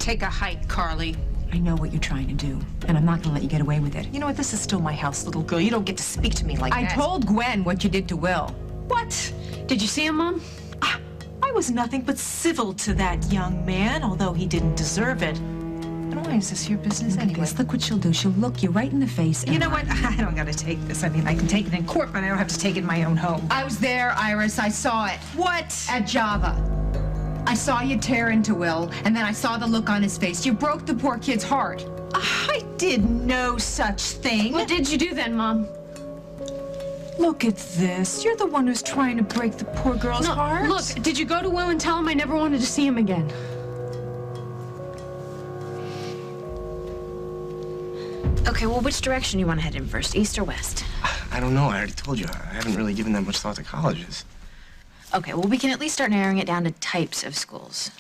Take a hike, Carly. I know what you're trying to do, and I'm not gonna let you get away with it. You know what? This is still my house, little girl. You don't get to speak to me like that. I told Gwen what you did to Will. What? Did you see him, Mom? I was nothing but civil to that young man, although he didn't deserve it. And why is this your business anyway? Look what she'll do. She'll look you right in the face and... You know what? I don't gotta take this. I mean, I can take it in court, but I don't have to take it in my own home. I was there, Iris. I saw it. What? At Java. I saw you tear into Will, and then I saw the look on his face. You broke the poor kid's heart. I did no such thing. What did you do then, Mom? Look at this. You're the one who's trying to break the poor girl's heart. Look, did you go to Will and tell him I never wanted to see him again? Okay, well, which direction do you want to head in first, east or west? I don't know. I already told you. I haven't really given that much thought to colleges. Okay, well, we can at least start narrowing it down to types of schools,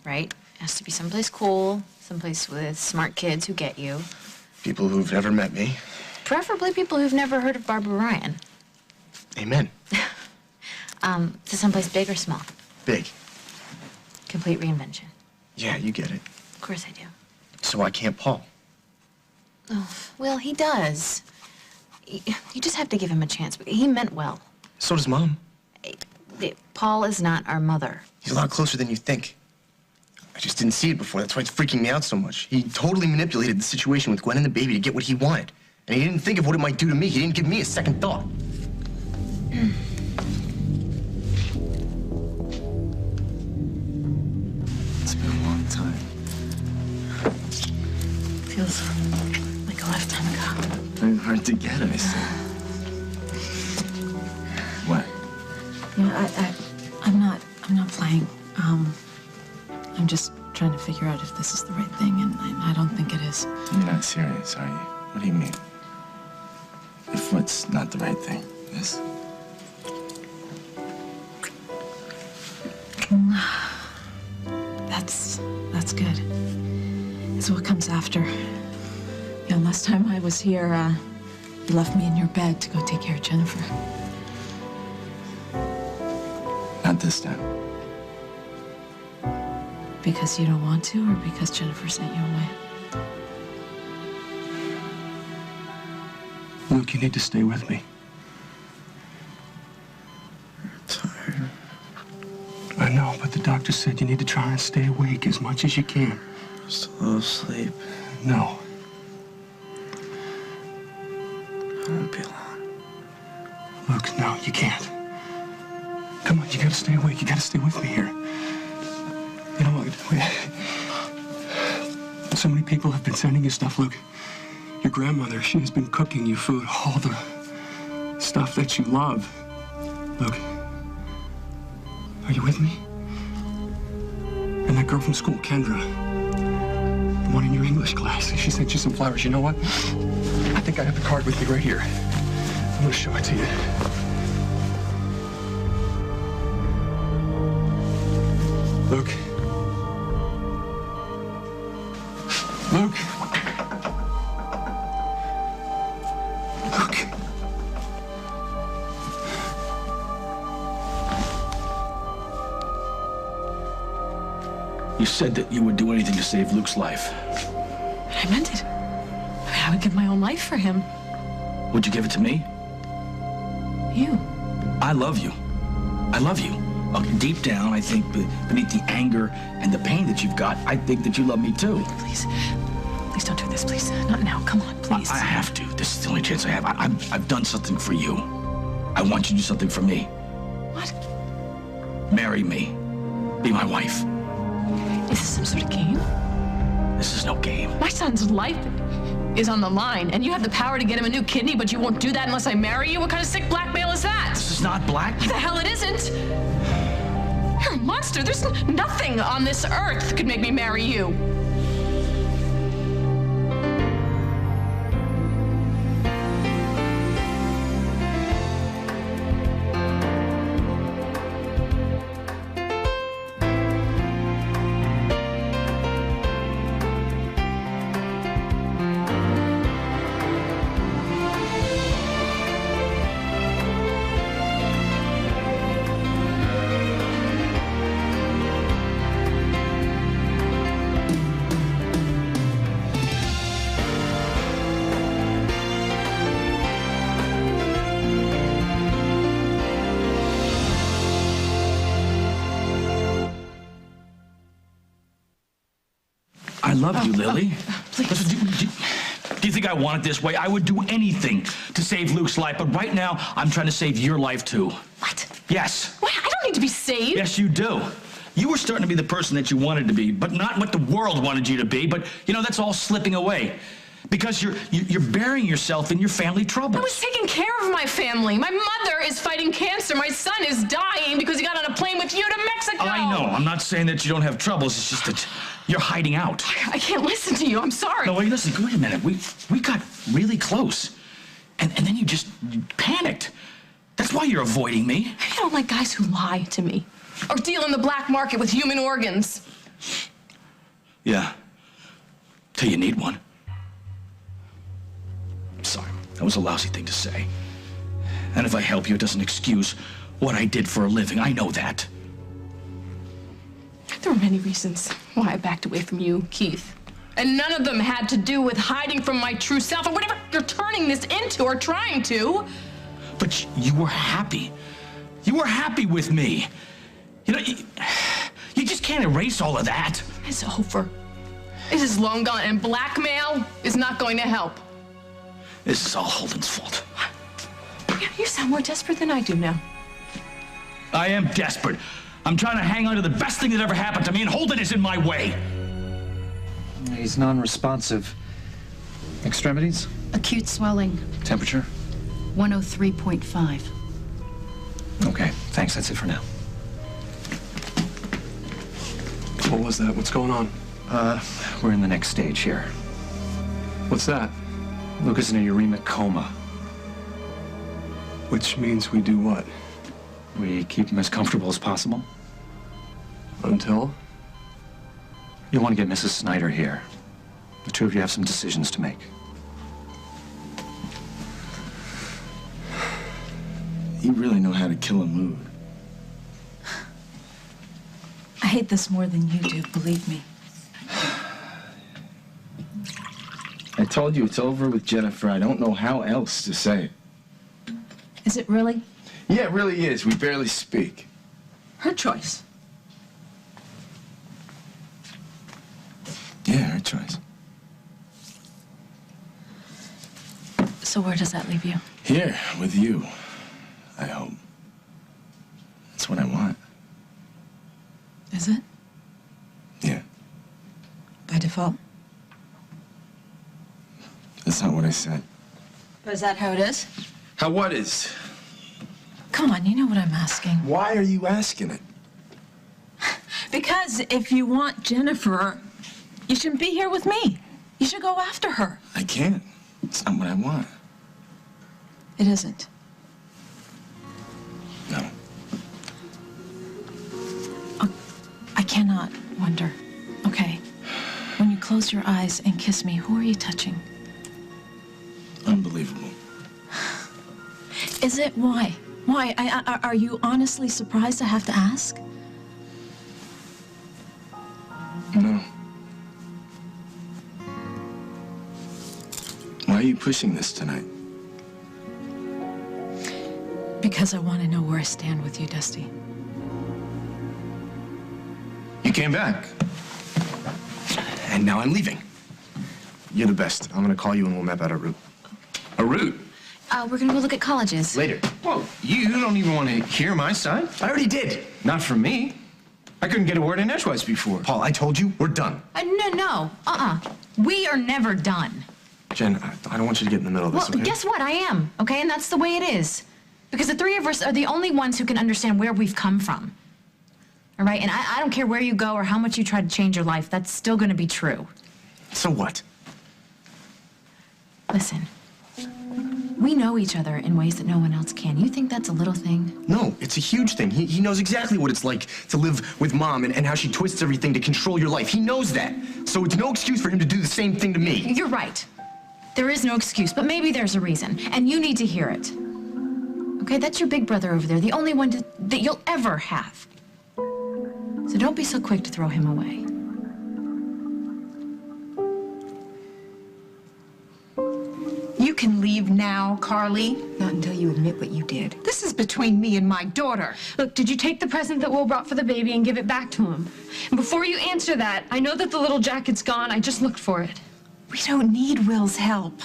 right? It has to be someplace cool, someplace with smart kids who get you. People who've never met me. Preferably people who've never heard of Barbara Ryan. Amen. So someplace big or small? Big. Complete reinvention. Yeah, you get it. Of course I do. So why can't Paul? Oh, well, he does. You just have to give him a chance. He meant well. So does Mom. Paul is not our mother. He's a lot closer than you think. I just didn't see it before. That's why it's freaking me out so much. He totally manipulated the situation with Gwen and the baby to get what he wanted. And he didn't think of what it might do to me. He didn't give me a second thought. It's been a long time. Feels like a lifetime ago. Very hard to get, I see. What? Yeah, I'm not playing. I'm just trying to figure out if this is the right thing, and I don't think it is. You're not serious, are you? What do you mean? If what's not the right thing is? That's good. It's what comes after. You know, last time I was here, you left me in your bed to go take care of Jennifer. Not this time. Because you don't want to, or because Jennifer sent you away? Luke, you need to stay with me. I'm tired. I know, but the doctor said you need to try and stay awake as much as you can. Just a little sleep. No. I won't be long. Luke, no, you can't. Come on, you gotta stay awake. You gotta stay with me here. You know what? So many people have been sending you stuff, Luke. Your grandmother, she has been cooking you food, all the stuff that you love. Luke, are you with me? And that girl from school, Kendra, the one in your English class, she sent you some flowers. You know what? I think I have the card with me right here. I'm gonna show it to you. Luke. Luke. Luke. You said that you would do anything to save Luke's life. I meant it. I would give my own life for him. Would you give it to me? You. I love you. I love you. Deep down, I think beneath the anger and the pain that you've got, I think that you love me too. Please. Please don't do this, please. Not now. Come on, please. I have to. This is the only chance I have. I've done something for you. I want you to do something for me. What? Marry me. Be my wife. Is this some sort of game? This is no game. My son's life is on the line, and you have the power to get him a new kidney, but you won't do that unless I marry you? What kind of sick blackmail is that? This is not black. The hell it isn't. You're a monster. There's nothing on this earth could make me marry you. I love you, Lily. Please. Listen, do you think I want it this way? I would do anything to save Luke's life, but right now, I'm trying to save your life, too. What? Yes. Wait, I don't need to be saved. Yes, you do. You were starting to be the person that you wanted to be, but not what the world wanted you to be. But, you know, that's all slipping away. Because you're burying yourself in your family troubles. I was taking care of my family. My mother is fighting cancer. My son is dying because he got on a plane with you to Mexico. I know. I'm not saying that you don't have troubles. It's just that you're hiding out. I can't listen to you. I'm sorry. No, wait, listen. Wait a minute. We got really close. And then you panicked. That's why you're avoiding me. I don't like guys who lie to me or deal in the black market with human organs. Yeah. Till you need one. Sorry, that was a lousy thing to say. And if I help you, it doesn't excuse what I did for a living. I know that. There were many reasons why I backed away from you, Keith. And none of them had to do with hiding from my true self or whatever you're turning this into or trying to. But you were happy. You were happy with me. You know, you just can't erase all of that. It's over. It is long gone, and blackmail is not going to help. This is all Holden's fault. You sound more desperate than I do now. I am desperate. I'm trying to hang on to the best thing that ever happened to me, and Holden is in my way. He's non-responsive. Extremities? Acute swelling, Temperature? 103.5. Okay, thanks. That's it for now. What was that? What's going on? We're in the next stage here. What's that? Luke is in a uremic coma. Which means we do what? We keep him as comfortable as possible. Until? You'll want to get Mrs. Snyder here. The two of you have some decisions to make. You really know how to kill a mood. I hate this more than you do, believe me. I told you it's over with Jennifer. I don't know how else to say it. Is it really? Yeah, it really is. We barely speak. Her choice. Yeah, her choice. So where does that leave you? Here, with you, I hope. That's what I want. Is it? Yeah. By default? That's not what I said. But is that how it is? How what is? Come on, you know what I'm asking. Why are you asking it? Because if you want Jennifer, you shouldn't be here with me. You should go after her. I can't. It's not what I want. It isn't. No. I cannot wonder. Okay. When you close your eyes and kiss me, who are you touching? Unbelievable. Is it? Why? Why? Are you honestly surprised to have to ask? No. Why are you pushing this tonight? Because I want to know where I stand with you, Dusty. You came back. And now I'm leaving. You're the best. I'm gonna call you and we'll map out a route. A route? We're gonna go look at colleges. Later. Whoa, you don't even want to hear my side? I already did. Not from me. I couldn't get a word in edgewise before. Paul, I told you, we're done. No. We are never done. Jen, I don't want you to get in the middle of this, Well, okay? guess what? I am, okay? And that's the way it is. Because the three of us are the only ones who can understand where we've come from. All right? And I don't care where you go or how much you try to change your life. That's still gonna be true. So what? Listen. We know each other in ways that no one else can. You think that's a little thing? No, it's a huge thing. He knows exactly what it's like to live with Mom and how she twists everything to control your life. He knows that. So it's no excuse for him to do the same thing to me. You're right. There is no excuse, but maybe there's a reason, and you need to hear it. Okay, that's your big brother over there, the only one that you'll ever have. So don't be so quick to throw him away. You can leave now, Carly. Not until you admit what you did. This is between me and my daughter. Look, did you take the present that Will brought for the baby and give it back to him? And before you answer that, I know that the little jacket's gone. I just looked for it. We don't need Will's help.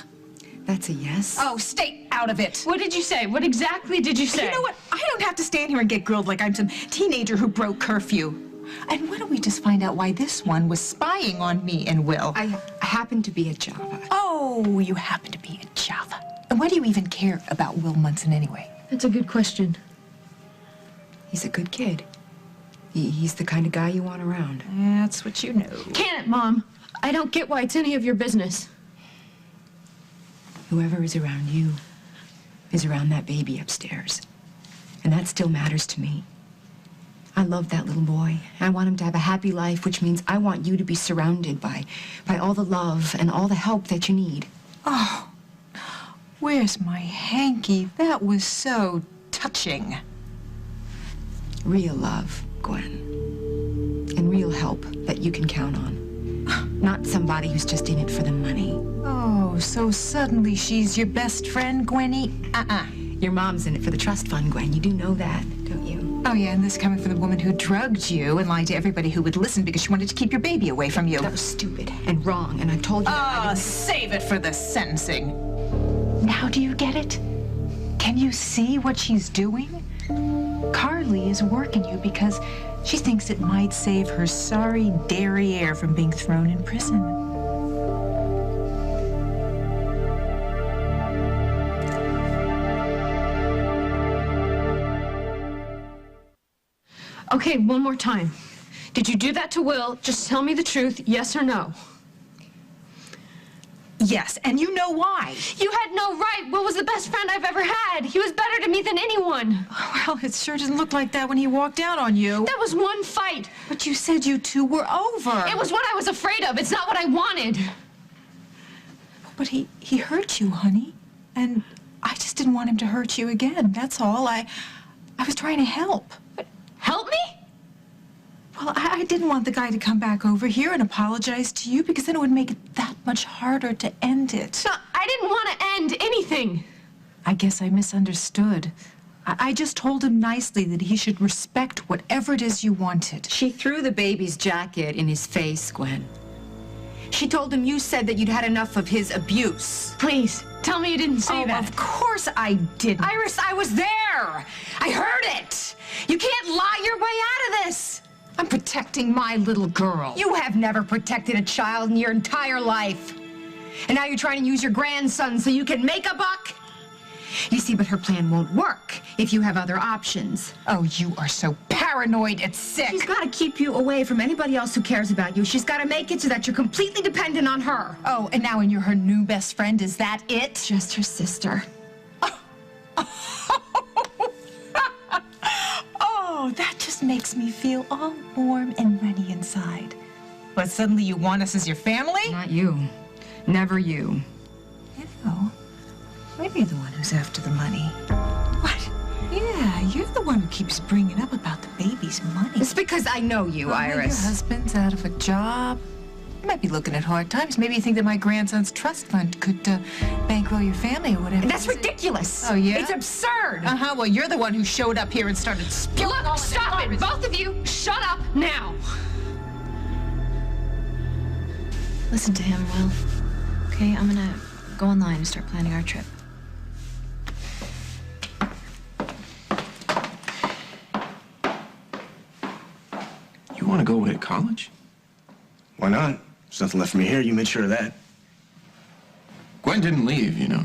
That's a yes? Oh, stay out of it. What did you say? What exactly did you say? You know what? I don't have to stand here and get grilled like I'm some teenager who broke curfew. And why don't we just find out why this one was spying on me and Will? I happen to be at Java. Oh, you happen to be at Java. And why do you even care about Will Munson anyway? That's a good question. He's a good kid. He's the kind of guy you want around. That's what you know. Can it, Mom? I don't get why it's any of your business. Whoever is around you is around that baby upstairs. And that still matters to me. I love that little boy. I want him to have a happy life, which means I want you to be surrounded by all the love and all the help that you need. Oh, where's my hanky? That was so touching. Real love, Gwen. And real help that you can count on. Not somebody who's just in it for the money. Oh, so suddenly she's your best friend, Gwenny? Your mom's in it for the trust fund, Gwen. You do know that, don't you? Oh, yeah, and this coming from the woman who drugged you and lied to everybody who would listen because she wanted to keep your baby away from you. That was stupid and wrong, and I told you that I didn't... Save it for the sentencing. Now do you get it? Can you see what she's doing? Carly is working you because she thinks it might save her sorry derriere from being thrown in prison. Okay, one more time. Did you do that to Will? Just tell me the truth, yes or no. Yes, and you know why. You had no right. Will was the best friend I've ever had. He was better to me than anyone. Well, it sure didn't look like that when he walked out on you. That was one fight. But you said you two were over. It was what I was afraid of. It's not what I wanted. But he hurt you, honey. And I just didn't want him to hurt you again. That's all. I was trying to help. Help me? Well, I didn't want the guy to come back over here and apologize to you because then it would make it that much harder to end it. No, I didn't want to end anything. I guess I misunderstood. I just told him nicely that he should respect whatever it is you wanted. She threw the baby's jacket in his face, Gwen. She told him you said that you'd had enough of his abuse. Please, tell me you didn't say that. Of course I didn't. Iris, I was there. I heard it. You can't lie your way out of this. I'm protecting my little girl. You have never protected a child in your entire life. And now you're trying to use your grandson so you can make a buck? You see, but her plan won't work if you have other options. Oh, you are so paranoid, it's sick. She's got to keep you away from anybody else who cares about you. She's got to make it so that you're completely dependent on her. Oh, and now when you're her new best friend, is that it? Just her sister. Oh, that just makes me feel all warm and runny inside. But suddenly you want us as your family? Not you. Never you. You know, maybe you're the one who's after the money. What? Yeah, you're the one who keeps bringing up about the baby's money. It's because I know you, Iris. Your husband's out of a job. You might be looking at hard times. Maybe you think that my grandson's trust fund could bankroll your family or whatever. That's ridiculous. Oh, yeah? It's absurd. Uh-huh. Well, you're the one who showed up here and started spilling all Look, stop it. Both of you, shut up now. Listen to him, Will. Okay, I'm gonna go online and start planning our trip. You want to go away to college? Why not? There's nothing left for me here. You made sure of that. Gwen didn't leave, you know.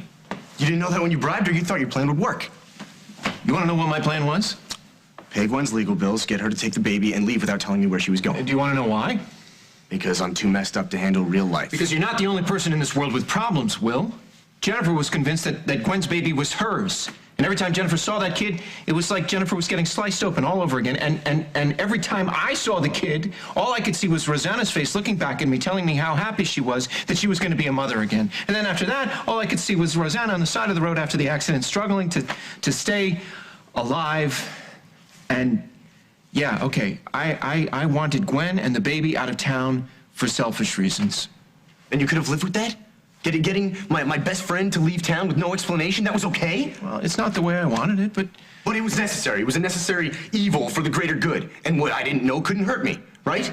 You didn't know that when you bribed her? You thought your plan would work. You want to know what my plan was? Pay Gwen's legal bills, get her to take the baby, and leave without telling me where she was going. Do you want to know why? Because I'm too messed up to handle real life. Because you're not the only person in this world with problems, Will. Jennifer was convinced that Gwen's baby was hers. And every time Jennifer saw that kid, it was like Jennifer was getting sliced open all over again. And every time I saw the kid, all I could see was Rosanna's face looking back at me, telling me how happy she was that she was going to be a mother again. And then after that, all I could see was Rosanna on the side of the road after the accident, struggling to stay alive. And yeah, okay, I wanted Gwen and the baby out of town for selfish reasons. And you could have lived with that? Getting my best friend to leave town with no explanation, that was okay? Well, it's not the way I wanted it, but... But it was necessary. It was a necessary evil for the greater good. And what I didn't know couldn't hurt me, right?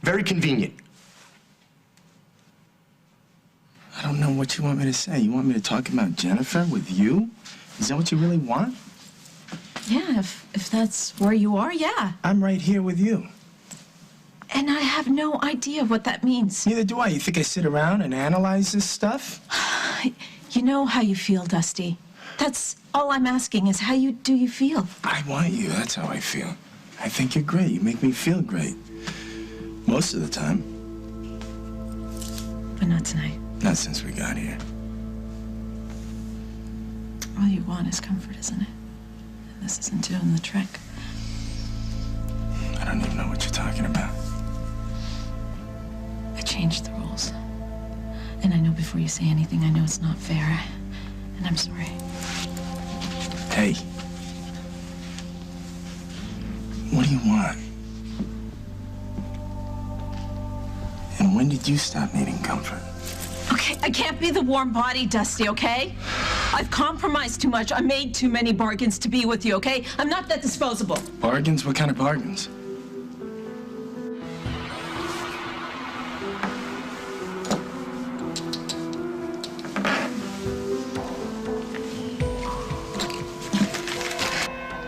Very convenient. I don't know what you want me to say. You want me to talk about Jennifer with you? Is that what you really want? Yeah, if that's where you are, yeah. I'm right here with you. And I have no idea what that means. Neither do I. You think I sit around and analyze this stuff? You know how you feel, Dusty. That's all I'm asking is how do you feel? I want you. That's how I feel. I think you're great. You make me feel great. Most of the time. But not tonight. Not since we got here. All you want is comfort, isn't it? And this isn't doing the trick. I don't even know what you're talking about. I changed the rules. And I know before you say anything, I know it's not fair. And I'm sorry. Hey. What do you want? And when did you stop needing comfort? Okay, I can't be the warm body, Dusty, okay? I've compromised too much. I made too many bargains to be with you, okay? I'm not that disposable. Bargains? What kind of bargains?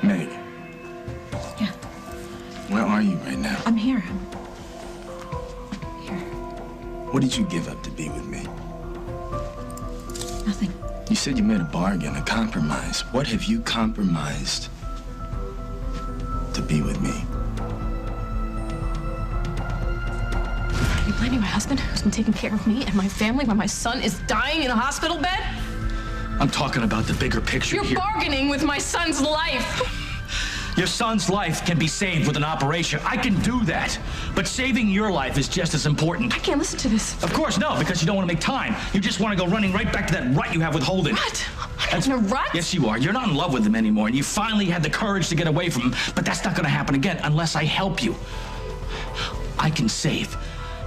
Meg. Yeah. Where are you right now? I'm here. What did you give up to be with me? Nothing. You said you made a bargain, a compromise. What have you compromised to be with me? Are you blaming my husband, who's been taking care of me and my family while my son is dying in a hospital bed? I'm talking about the bigger picture You're here. bargaining with my son's life. Your son's life can be saved with an operation. I can do that. But saving your life is just as important. I can't listen to this. Of course, no, because you don't want to make time. You just want to go running right back to that rut you have with Holden. What? I'm in a rut? Yes, you are. You're not in love with him anymore, and you finally had the courage to get away from him, but that's not going to happen again unless I help you. I can save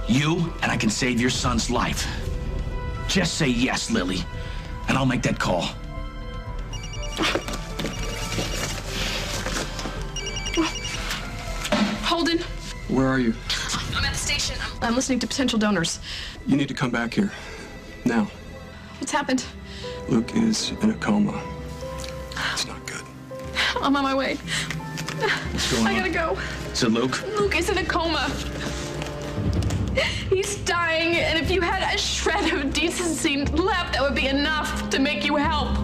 you, and I can save your son's life. Just say yes, Lily, and I'll make that call. Holden. Where are you? I'm at the station. I'm listening to potential donors. You need to come back here. Now. What's happened? Luke is in a coma. It's not good. I'm on my way. What's going on? I gotta go. Is it Luke? Luke is in a coma. He's dying, and if you had a shred of decency left, that would be enough to make you help.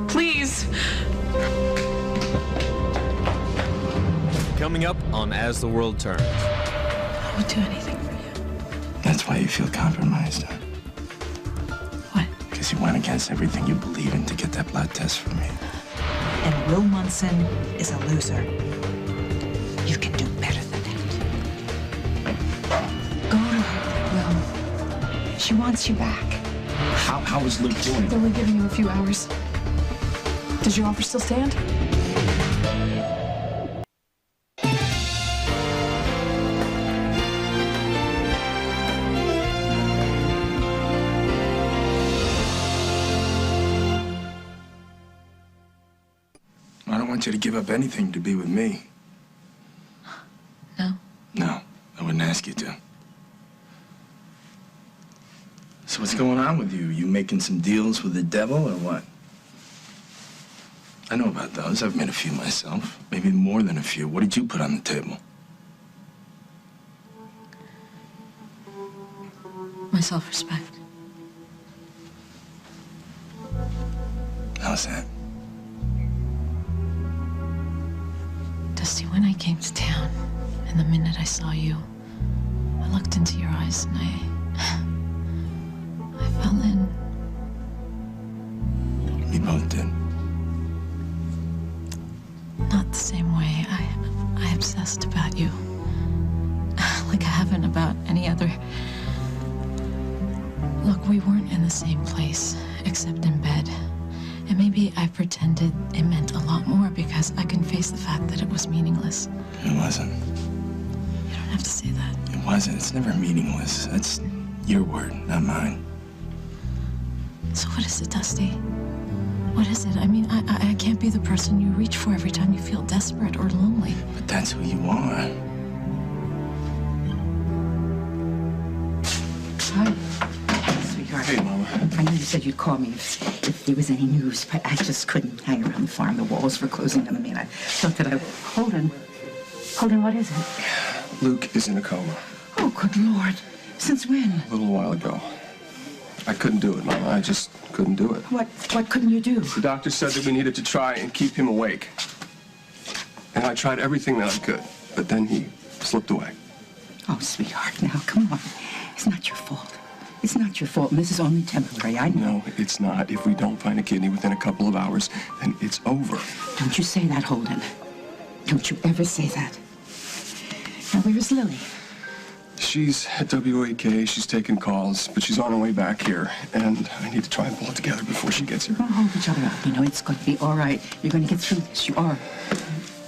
Please. Coming up on As the World Turns. I would do anything for you. That's why you feel compromised, huh? What? Because you went against everything you believe in to get that blood test from me. And Will Munson is a loser. You can do better than that. Go to her, Will. She wants you back. How is Luke doing? They're only giving you a few hours. Does your offer still stand? I don't want you to give up anything to be with me. No? No, I wouldn't ask you to. So what's going on with you? You making some deals with the devil or what? I know about those. I've made a few myself. Maybe more than a few. What did you put on the table? My self-respect. How's that? Dusty, when I came to town, and the minute I saw you, I looked into your eyes and I fell in. We both did. Not the same way. I obsessed about you. Like I haven't about any other. Look, we weren't in the same place, except in bed. And maybe I pretended it meant a lot more because I can face the fact that it was meaningless. It wasn't. You don't have to say that. It wasn't. It's never meaningless. That's Your word, not mine. So what is it, Dusty? What is it? I mean, I can't be the person you reach for every time you feel desperate or lonely. But that's who you are. Hi, sweetheart. Hey, Mama. I know you said you'd call me if there was any news, but I just couldn't hang around the farm. The walls were closing on me, and I thought that I... Holden, what is it? Luke is in a coma. Oh, good Lord. Since when? A little while ago. I couldn't do it, Mama. I just couldn't do it. What couldn't you do? The doctor said that we needed to try and keep him awake. And I tried everything that I could, but then he slipped away. Oh, sweetheart, now, come on. It's not your fault. It's not your fault, and this is only temporary, I know. No, it's not. If we don't find a kidney within a couple of hours, then it's over. Don't you say that, Holden. Don't you ever say that. Now, where is Lily? She's at WAK. She's taking calls, but she's on her way back here, and I need to try and pull it together before she gets here. We'll hold each other up. You know, it's going to be all right. You're going to get through this. You are.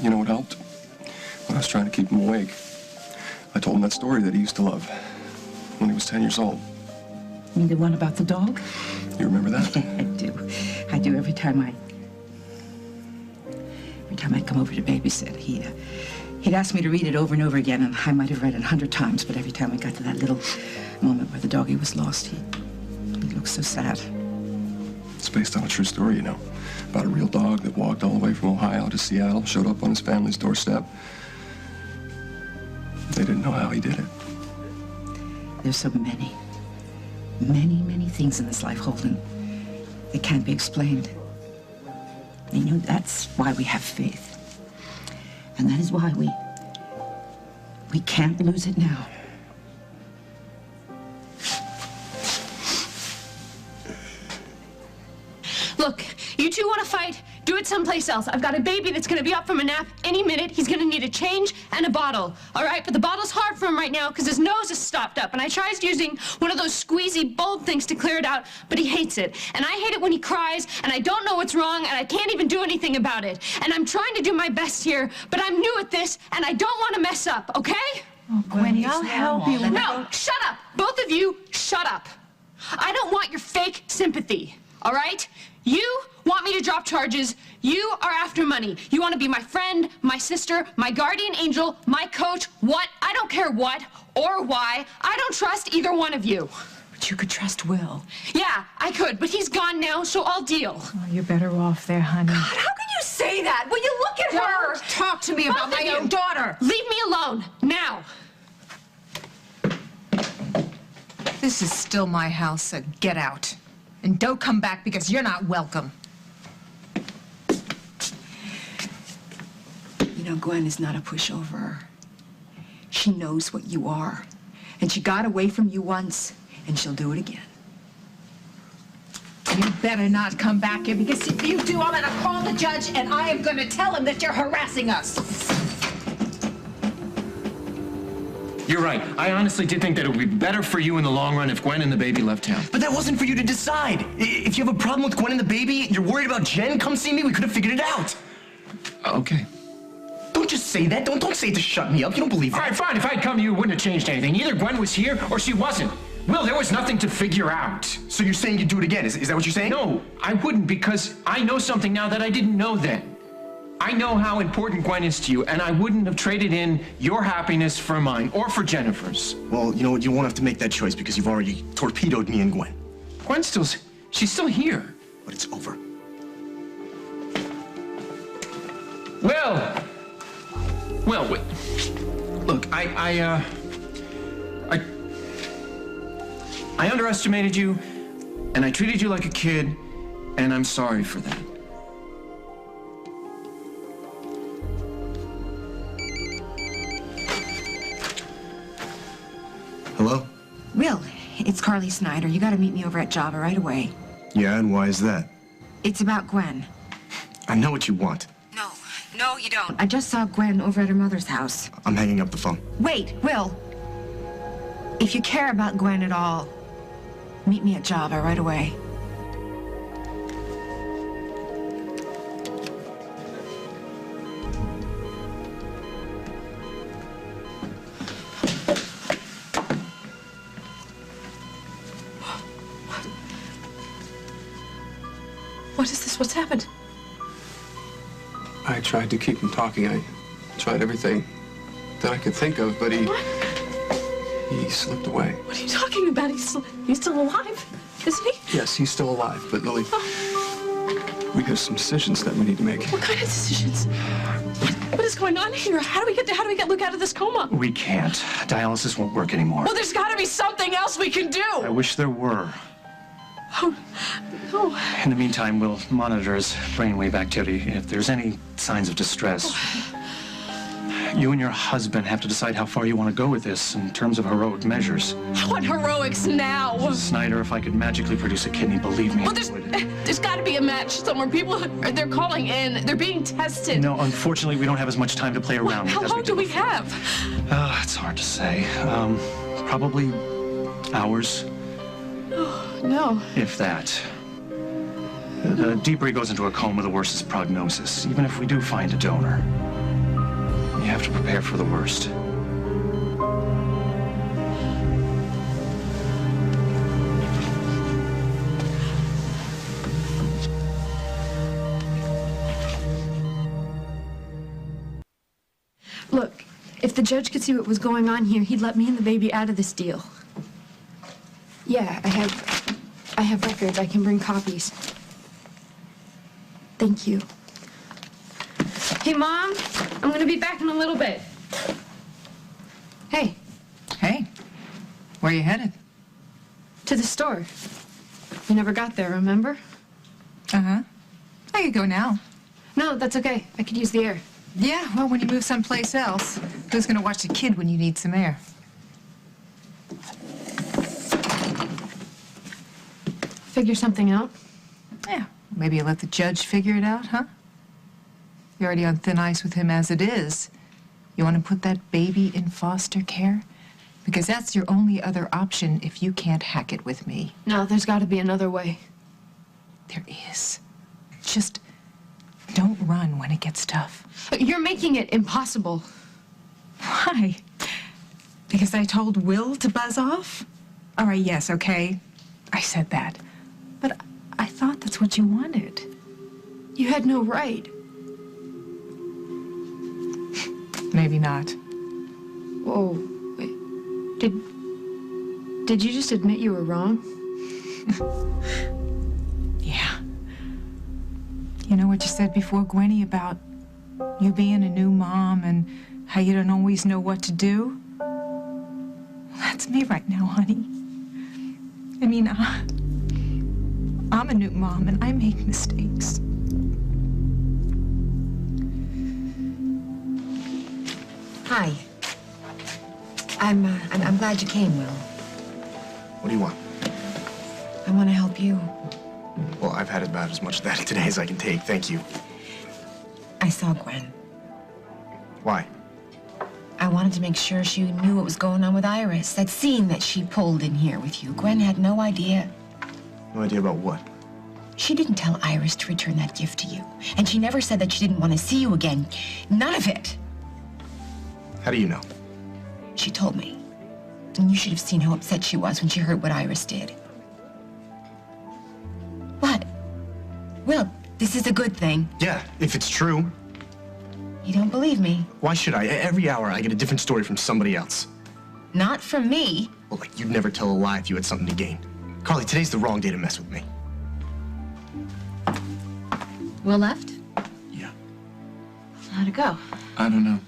You know what helped? When I was trying to keep him awake, I told him that story that he used to love when he was 10 years old. You mean the one about the dog? You remember that? I do. I do. Every time I'd come over to babysit, he'd ask me to read it over and over again, and I might have read it 100 times, but every time we got to that little moment where the doggie was lost, he looked so sad. It's based on a true story, you know, about a real dog that walked all the way from Ohio to Seattle, showed up on his family's doorstep. They didn't know how he did it. There's so many things in this life, Holden, that can't be explained. And you know, that's why we have faith. And that is why we can't lose it now. Look, you two want to fight? Do it someplace else. I've got a baby that's going to be up from a nap any minute. He's going to need a change and a bottle, all right? But the bottle's hard for him right now because his nose is stopped up. And I tried using one of those squeezy bulb things to clear it out, but he hates it. And I hate it when he cries, and I don't know what's wrong, and I can't even do anything about it. And I'm trying to do my best here, but I'm new at this, and I don't want to mess up, okay? Oh, Gwenny, I'll help you. No, shut up. Both of you, shut up. I don't want your fake sympathy, all right? You want me to drop charges. You are after money. You want to be my friend, my sister, my guardian angel, my coach, what? I don't care what or why. I don't trust either one of you. But you could trust Will. Yeah, I could, but he's gone now, so I'll deal. Oh, you're better off there, honey. God, how can you say that? Will you look at her? Don't Talk to me about Both of my you. own daughter. Leave me alone, now. This is still my house, so get out. And don't come back because you're not welcome. You know, Gwen is not a pushover. She knows what you are. And she got away from you once, and she'll do it again. You better not come back here, because if you do, I'm gonna call the judge and I am gonna tell him that you're harassing us. You're right. I honestly did think that it would be better for you in the long run if Gwen and the baby left town. But that wasn't for you to decide. If you have a problem with Gwen and the baby, you're worried about Jen, come see me. We could have figured it out. Okay. Don't just say that. Don't say it to shut me up. You don't believe that. All right, fine. If I'd come to you, it wouldn't have changed anything. Either Gwen was here or she wasn't. Will, there was nothing to figure out. So you're saying you'd do it again? Is that what you're saying? No, I wouldn't, because I know something now that I didn't know then. I know how important Gwen is to you, and I wouldn't have traded in your happiness for mine, or for Jennifer's. Well, you know what? You won't have to make that choice because you've already torpedoed me and Gwen. She's still here. But it's over. Well, wait. Look, I underestimated you, and I treated you like a kid, and I'm sorry for that. Hello? Will, it's Carly Snyder. You gotta meet me over at Java right away. Yeah, and why is that? It's about Gwen. I know what you want. No, you don't. I just saw Gwen over at her mother's house. I'm hanging up the phone. Wait, Will. If you care about Gwen at all, meet me at Java right away. What is this? What's happened? I tried to keep him talking. I tried everything that I could think of, but he slipped away. What are you talking about? He's still alive, isn't he? Yes, he's still alive, but Lily, we have some decisions that we need to make. What kind of decisions? What is going on here? How do we get Luke out of this coma? We can't. Dialysis won't work anymore. Well, there's got to be something else we can do. I wish there were. Oh, no. In the meantime, we'll monitor his brainwave activity. If there's any signs of distress, you and your husband have to decide how far you want to go with this in terms of heroic measures. I want heroics now. Snyder, if I could magically produce a kidney, believe me, Well, I would. there's got to be a match somewhere. People, they're calling in. They're being tested. No, unfortunately, we don't have as much time to play around. How long do we have? It's hard to say. Probably hours. Oh, no. If that. The deeper he goes into a coma, the worse his prognosis. Even if we do find a donor, you have to prepare for the worst. Look, if the judge could see what was going on here, he'd let me and the baby out of this deal. Yeah, I have records. I can bring copies. Thank you. Hey, Mom, I'm gonna be back in a little bit. Hey. Hey, where you headed? To the store. You never got there, remember? Uh-huh. I could go now. No, that's okay. I could use the air. Yeah, well, when you move someplace else, who's gonna watch the kid when you need some air? Figure something out. Yeah, maybe you let the judge figure it out, huh? You're already on thin ice with him as it is. You want to put that baby in foster care? Because that's your only other option if you can't hack it with me. No, there's got to be another way. There is. Just don't run when it gets tough. You're making it impossible. Why? Because I told Will to buzz off? All right, yes, okay. I said that. But I thought that's what you wanted. You had no right. Maybe not. Whoa. Wait. Did you just admit you were wrong? Yeah. You know what you said before, Gwenny, about you being a new mom and how you don't always know what to do? Well, that's me right now, honey. I mean, I'm a new mom and I make mistakes. Hi. I'm glad you came, Will. What do you want? I want to help you. Well, I've had about as much of that today as I can take. Thank you. I saw Gwen. Why? I wanted to make sure she knew what was going on with Iris. That scene that she pulled in here with you. Gwen had no idea. No idea about what? She didn't tell Iris to return that gift to you. And she never said that she didn't want to see you again. None of it. How do you know? She told me. And you should have seen how upset she was when she heard what Iris did. What? Will, this is a good thing. Yeah, if it's true. You don't believe me? Why should I? Every hour I get a different story from somebody else. Not from me. Well, like, you'd never tell a lie if you had something to gain. Carly, today's the wrong day to mess with me. Will left? Yeah. How'd it go? I don't know.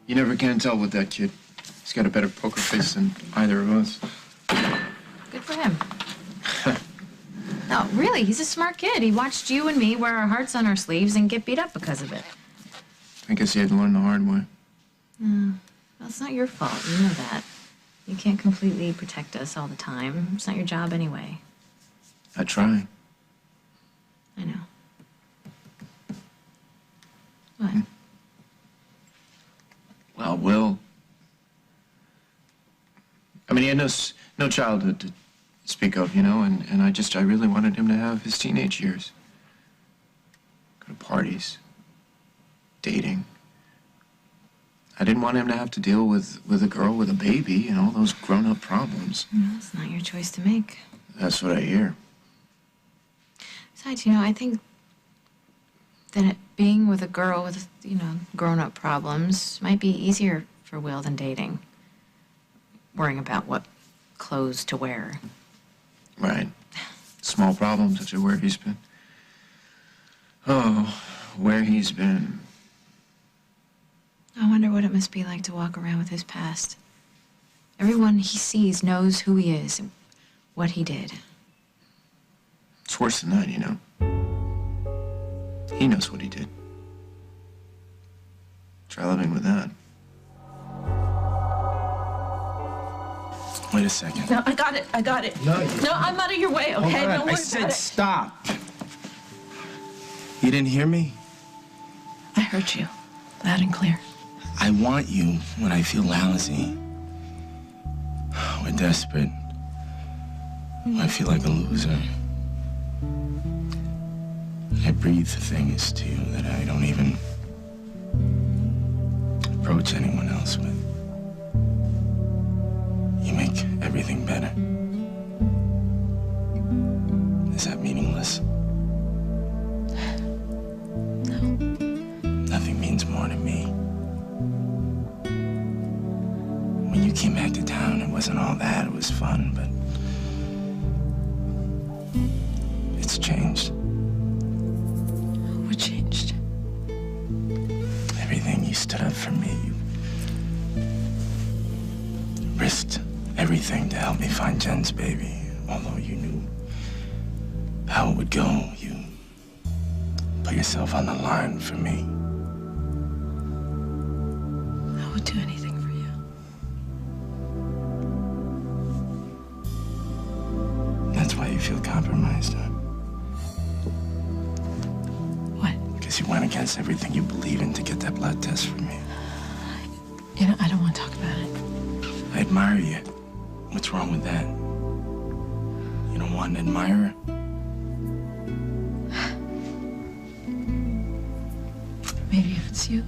You never can tell with that kid. He's got a better poker face than either of us. Good for him. No, really, he's a smart kid. He watched you and me wear our hearts on our sleeves and get beat up because of it. I guess he had to learn the hard way. No, that's not your fault. You know that. You can't completely protect us all the time. It's not your job anyway. I try. I know. What? Well, Will. I mean, he had no childhood to speak of, you know, and I really wanted him to have his teenage years. Go to parties, dating. I didn't want him to have to deal with a girl with a baby and all those grown-up problems. No, it's not your choice to make. That's what I hear. Besides, I think that being with a girl with, grown-up problems might be easier for Will than dating. Worrying about what clothes to wear. Right. Small problems, such as where he's been. Oh, where he's been. I wonder what it must be like to walk around with his past. Everyone he sees knows who he is and what he did. It's worse than that, you know. He knows what he did. Try living with that. Wait a second. No, I got it. No, No, I'm out of your way, okay? Don't worry I about said it. stop. You didn't hear me? I heard you, loud and clear. I want you when I feel lousy. We're desperate. I feel like a loser. I breathe the things to you that I don't even approach anyone else with. You make everything better. Is that meaningless? No. Nothing means more to me. When you came back to town, it wasn't all that. It was fun, but it's changed. What changed? Everything. You stood up for me. You risked everything to help me find Jen's baby. Although you knew how it would go, you put yourself on the line for me. I would do anything for you. That's why you feel compromised, huh? What? Because you went against everything you believe in to get that blood test from me. I don't want to talk about it. I admire you. What's wrong with that? You don't want an admirer? Maybe if it's you.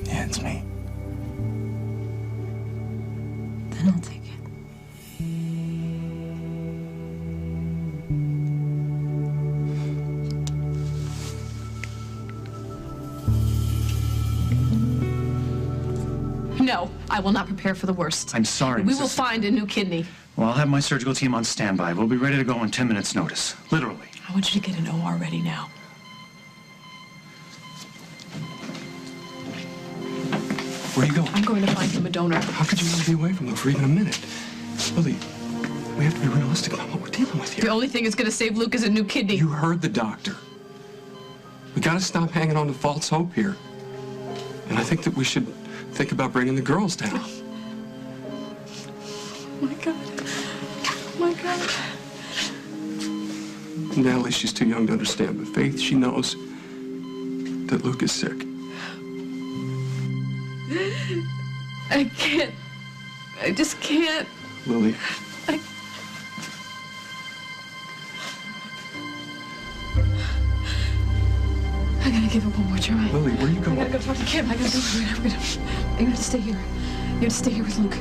Yeah, it's me. Then I'll take it. No, I will not prepare for the worst. I'm sorry, We Mrs. will find a new kidney. Well, I'll have my surgical team on standby. We'll be ready to go on 10 minutes' notice. Literally. I want you to get an OR ready now. Where are you going? I'm going to find him a donor. How could you want to be away from them for even a minute? Lily, we have to be realistic about what we're dealing with The here. only thing that's going to save Luke is a new kidney. You heard the doctor. We gotta stop hanging on to false hope here. And I think that we should think about bringing the girls down. Oh my God. Oh my God. Natalie, she's too young to understand, but Faith, she knows that Luke is sick. I can't. I just can't. Lily, I gotta give it one more try. Lily, where are you I going? gotta go talk to Kim. I gotta do it. You have to stay here. You have to stay here with Luke.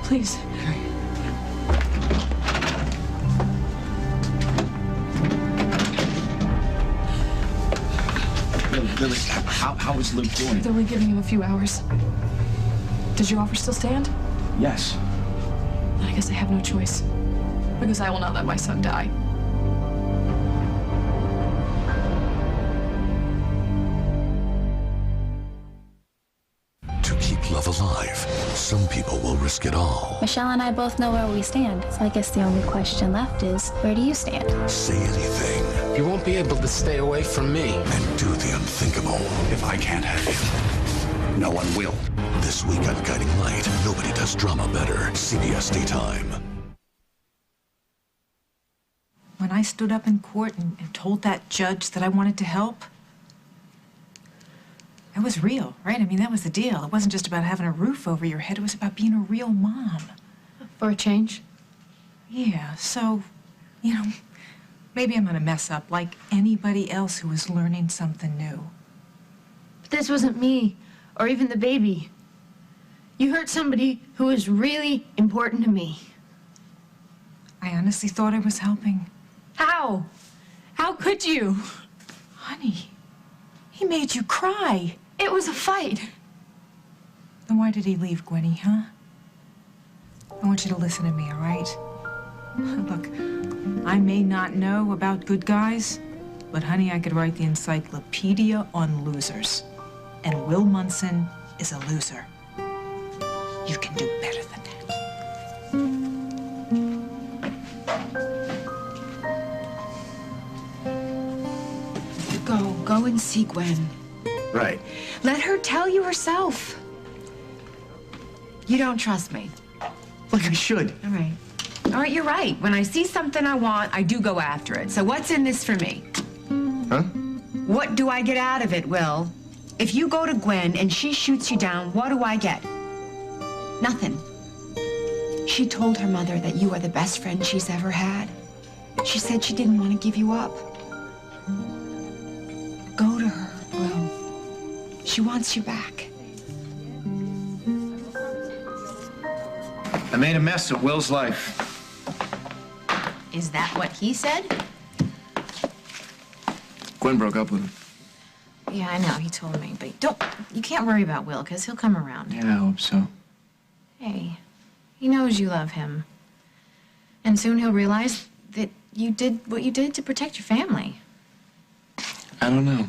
Please. Lily, how is Luke doing? They're only giving him a few hours. Does your offer still stand? Yes. Then I guess I have no choice. Because I will not let my son die. To keep love alive, some people will risk it all. Michelle and I both know where we stand, so I guess the only question left is, where do you stand? Say anything. You won't be able to stay away from me. And do the unthinkable. If I can't have you, no one will. This week on Guiding Light, nobody does drama better. CBS Daytime. When I stood up in court and told that judge that I wanted to help, it was real, right? I mean, that was the deal. It wasn't just about having a roof over your head. It was about being a real mom. For a change? Yeah, so, maybe I'm gonna mess up like anybody else who is learning something new. But this wasn't me, or even the baby. You hurt somebody who was really important to me. I honestly thought I was helping. How? How could you? Honey, he made you cry. It was a fight. Then why did he leave, Gwenny, huh? I want you to listen to me, all right? Look, I may not know about good guys, but honey, I could write the encyclopedia on losers. And Will Munson is a loser. You can do better than that. Go and see Gwen. Right. Let her tell you herself. You don't trust me. Look, I should. All right. All right, you're right. When I see something I want, I do go after it. So what's in this for me? Huh? What do I get out of it, Will? If you go to Gwen and she shoots you down, what do I get? Nothing. She told her mother that you are the best friend she's ever had. She said she didn't want to give you up. Go to her, Will. She wants you back. I made a mess of Will's life. Is that what he said? Gwen broke up with him. Yeah, I know, he told me, but you can't worry about Will, because he'll come around. Yeah, I hope so. Hey, he knows you love him. And soon he'll realize that you did what you did to protect your family. I don't know.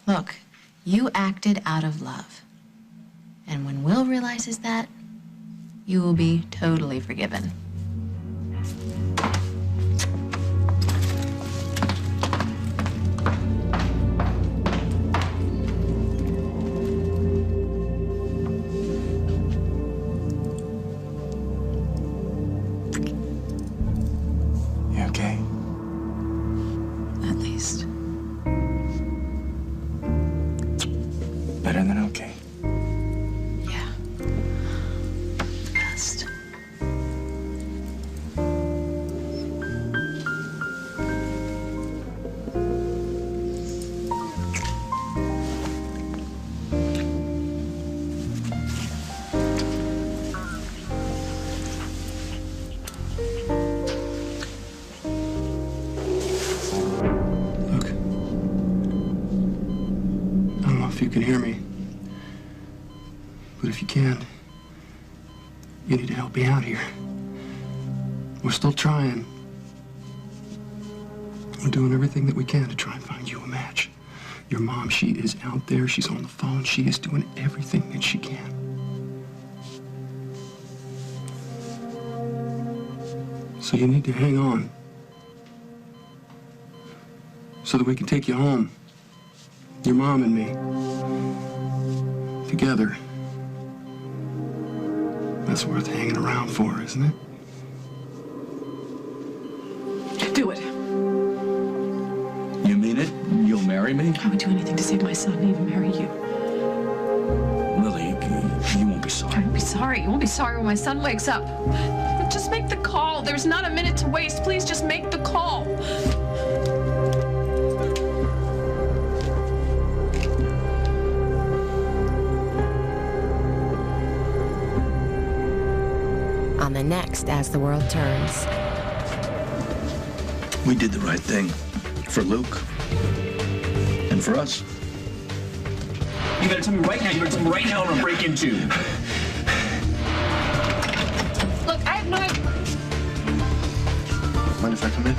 Look, you acted out of love. And when Will realizes that, you will be totally forgiven. You okay? At least. Better than okay. Yeah. Best. Look. I don't know if you can hear me. But if you can, you need to help me out here. We're still trying. We're doing everything that we can to try and find you a match. Your mom, she is out there. She's on the phone. She is doing everything that she can. So you need to hang on. So that we can take you home. Your mom and me. Together. That's worth hanging around for, isn't it? Do it. You mean it? You'll marry me? I would do anything to save my son, even marry you. Lily, you won't be sorry. I won't be sorry. You won't be sorry when my son wakes up. Just make the call. There's not a minute to waste. Please just make the call. On the next As the World Turns. We did the right thing. For Luke. And for us. You gotta tell me right now. You gotta tell me right now I'm gonna break into. Look, I have no... Mind if I come in?